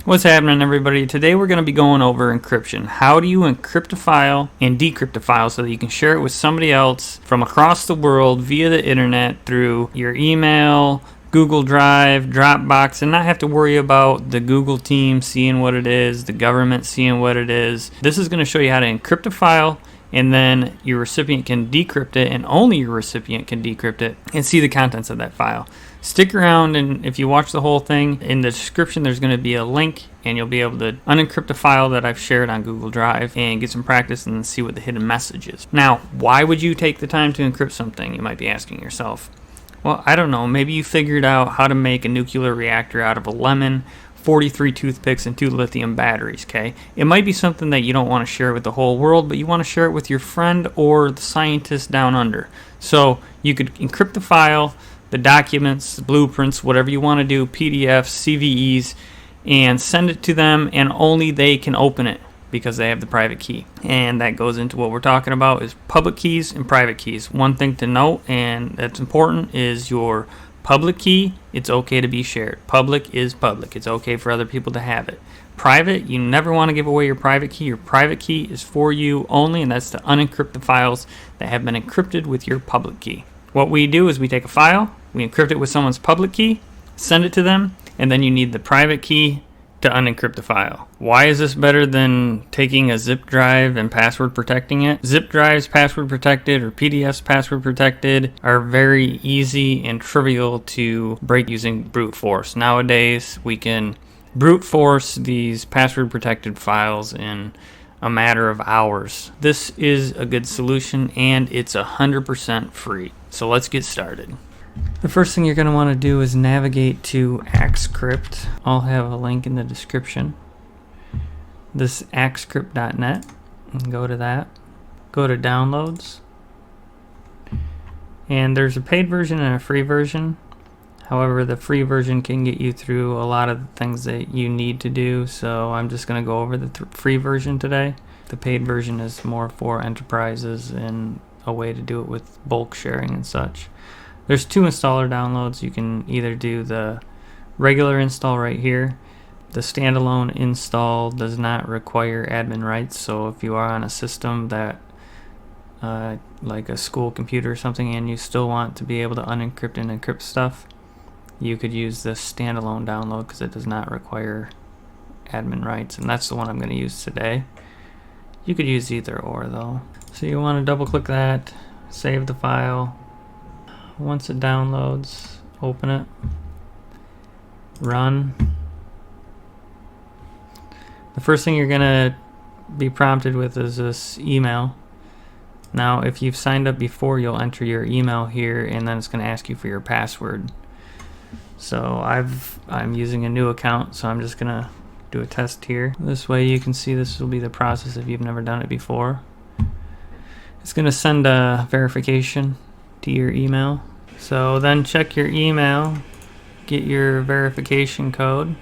What's happening, everybody? Today we're going to be going over encryption. How do you encrypt a file and decrypt a file so that you can share it with somebody else from across the world via the internet through your email, Google Drive, Dropbox, and not have to worry about the Google team seeing what it is, the government seeing what it is. This is going to show you how to encrypt a file, and then your recipient can decrypt it, and only your recipient can decrypt it and see the contents of that file. Stick around, and if you watch the whole thing, in the description there's going to be a link, and you'll be able to unencrypt a file that I've shared on Google Drive and get some practice and see what the hidden message is. Now, why would you take the time to encrypt something, you might be asking yourself? Well, I don't know. Maybe you figured out how to make a nuclear reactor out of a lemon, 43 toothpicks, and 2 lithium batteries, okay? It might be something that you don't want to share with the whole world, but you want to share it with your friend or the scientist down under. So you could encrypt the file, the documents, the blueprints, whatever you want to do, PDFs, CVEs, and send it to them, and only they can open it because they have the private key. And that goes into what we're talking about is public keys and private keys. One thing to note, and that's important, is your public key, it's okay to be shared. Public is public. It's okay for other people to have it. Private, you never want to give away your private key. Your private key is for you only, and that's to unencrypt the files that have been encrypted with your public key. What we do is we take a file, we encrypt it with someone's public key, send it to them, and then you need the private key to unencrypt the file. Why is this better than taking a zip drive and password protecting it? Zip drives, password protected, or PDFs, password protected, are very easy and trivial to break using brute force. Nowadays, we can brute force these password protected files in a matter of hours. This is a good solution, and it's 100% free. So let's get started. The first thing you're going to want to do is navigate to Encrypt. I'll have a link in the description. This Encrypt.net, and go to that. Go to downloads. And there's a paid version and a free version. However, the free version can get you through a lot of the things that you need to do, so I'm just going to go over the free version today. The paid version is more for enterprises and a way to do it with bulk sharing and such. There's 2 installer downloads. You can either do the regular install right here. The standalone install does not require admin rights, so if you are on a system that like a school computer or something, and you still want to be able to unencrypt and encrypt stuff, you could use the standalone download because it does not require admin rights, and that's the one I'm going to use today. You could use either or though. So you want to double click that, save the file. Once it downloads, open it, run. The first thing you're going to be prompted with is this email. Now, if you've signed up before, you'll enter your email here, and then it's going to ask you for your password. So I'm using a new account, so I'm just going to do a test here. This way you can see this will be the process if you've never done it before. It's going to send a verification to your email. So then check your email, get your verification code,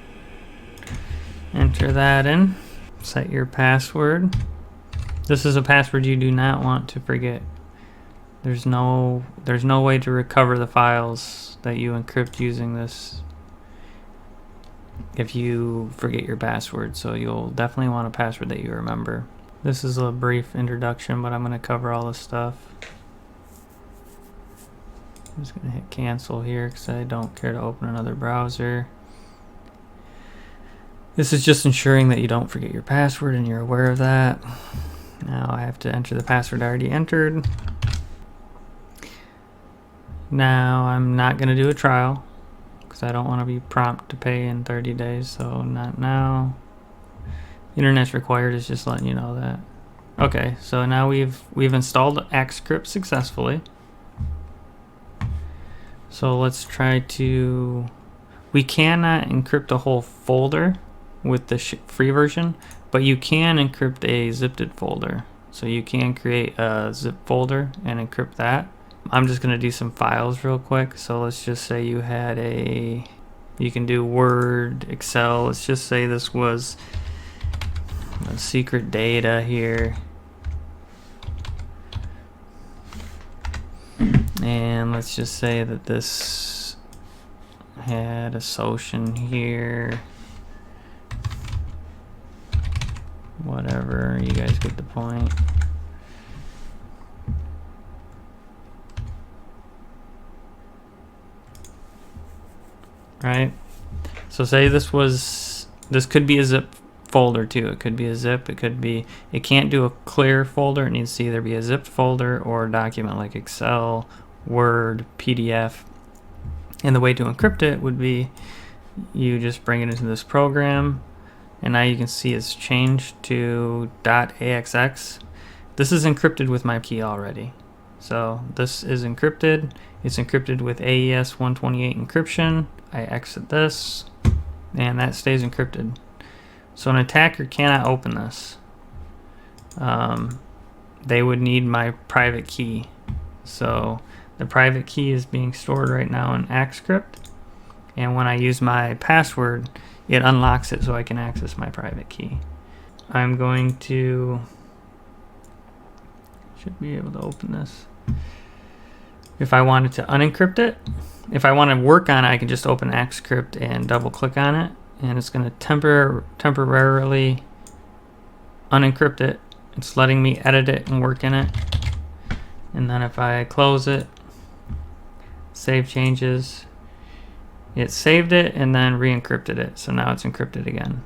enter that in, set your password. This is a password you do not want to forget. There's no way to recover the files that you encrypt using this if you forget your password, so you'll definitely want a password that you remember. This is a brief introduction, but I'm going to cover all this stuff. I'm just going to hit cancel here because I don't care to open another browser. This is just ensuring that you don't forget your password and you're aware of that. Now I have to enter the password I already entered. Now I'm not going to do a trial because I don't want to be prompt to pay in 30 days, so not now. Internet's required is just letting you know that. Okay, so now we've installed Encrypt successfully. So let's try to... We cannot encrypt a whole folder with the free version, but you can encrypt a zipped folder. So you can create a zip folder and encrypt that. I'm just going to do some files real quick. So let's just say you had you can do Word, Excel. Let's just say this was secret data here. And let's just say that this had a solution here. whatever, you guys get the point. Right? So say this could be a zip folder too. It could be a zip, it can't do a clear folder. It needs to either be a zip folder or a document like Excel, Word, PDF. And the way to encrypt it would be you just bring it into this program, and now you can see it's changed to .axx. This is encrypted with my key already. So this is encrypted. It's encrypted with AES 128 encryption. I exit this, and that stays encrypted. So an attacker cannot open this. They would need my private key. So the private key is being stored right now in Encrypt, and when I use my password, it unlocks it so I can access my private key. I'm going to, should be able to open this. If I wanted to unencrypt it, if I want to work on it, I can just open Encrypt and double click on it, and it's going to temporarily unencrypt it. It's letting me edit it and work in it. And then if I close it, save changes, it saved it and then re-encrypted it. So now it's encrypted again.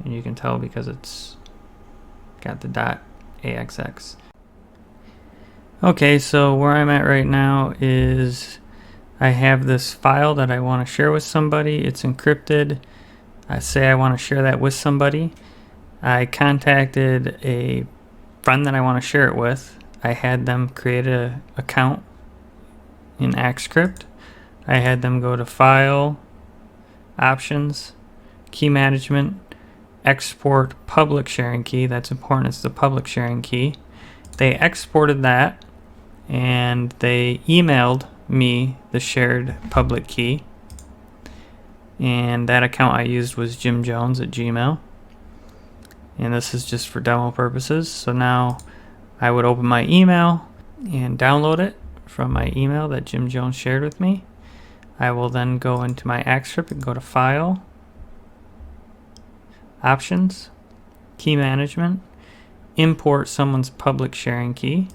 And you can tell because it's got the .axx. Okay, so where I'm at right now is I have this file that I want to share with somebody. It's encrypted. I say I want to share that with somebody. I contacted a friend that I want to share it with. I had them create an account in Encrypt. I had them go to File, Options, Key Management, Export Public Sharing Key. That's important, it's the public sharing key. They exported that and they emailed me the shared public key. And that account I used was jimjones@gmail.com. And this is just for demo purposes. So now I would open my email and download it from my email that Jim Jones shared with me. I will then go into my Encrypt and go to File, Options, Key Management, import someone's public sharing key.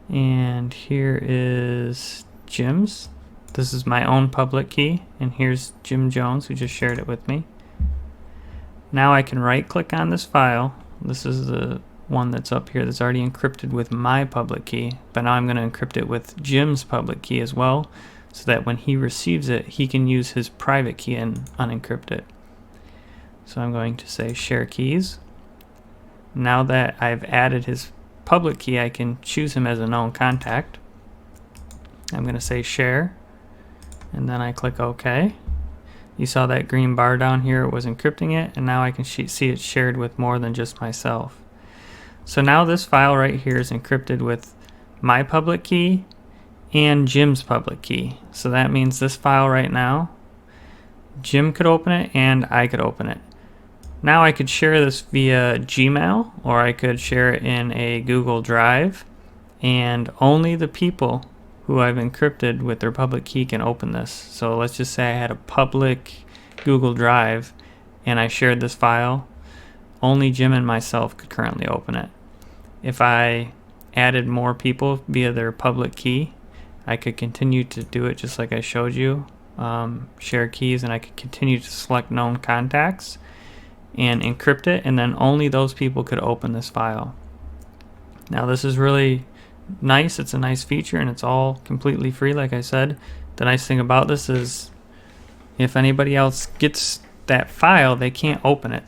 And here is Jim's. This is my own public key, and here's Jim Jones who just shared it with me. Now I can right click on this file. This is the one that's up here that's already encrypted with my public key, but now I'm going to encrypt it with Jim's public key as well, so that when he receives it, he can use his private key and unencrypt it. So I'm going to say share keys. Now that I've added his public key, I can choose him as a known contact. I'm going to say share, and then I click OK. You saw that green bar down here, it was encrypting it, and now I can see it shared with more than just myself. So now this file right here is encrypted with my public key and Jim's public key. So that means this file right now, Jim could open it and I could open it. Now I could share this via Gmail, or I could share it in a Google Drive, and only the people who I've encrypted with their public key can open this. So let's just say I had a public Google Drive and I shared this file. Only Jim and myself could currently open it. If I added more people via their public key, I could continue to do it just like I showed you. Share keys, and I could continue to select known contacts and encrypt it, and then only those people could open this file. Now this is really nice. It's a nice feature, and it's all completely free, like I said. The nice thing about this is if anybody else gets that file, they can't open it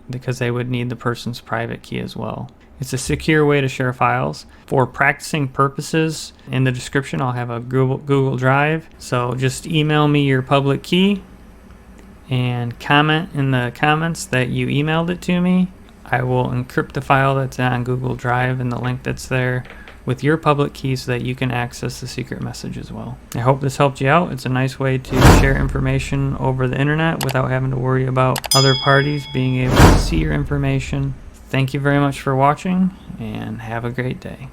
because they would need the person's private key as well. It's a secure way to share files. For practicing purposes, in the description I'll have a Google Drive, so just email me your public key and comment in the comments that you emailed it to me. I will encrypt the file that's on Google Drive and the link that's there with your public key so that you can access the secret message as well. I hope this helped you out. It's a nice way to share information over the internet without having to worry about other parties being able to see your information. Thank you very much for watching, and have a great day.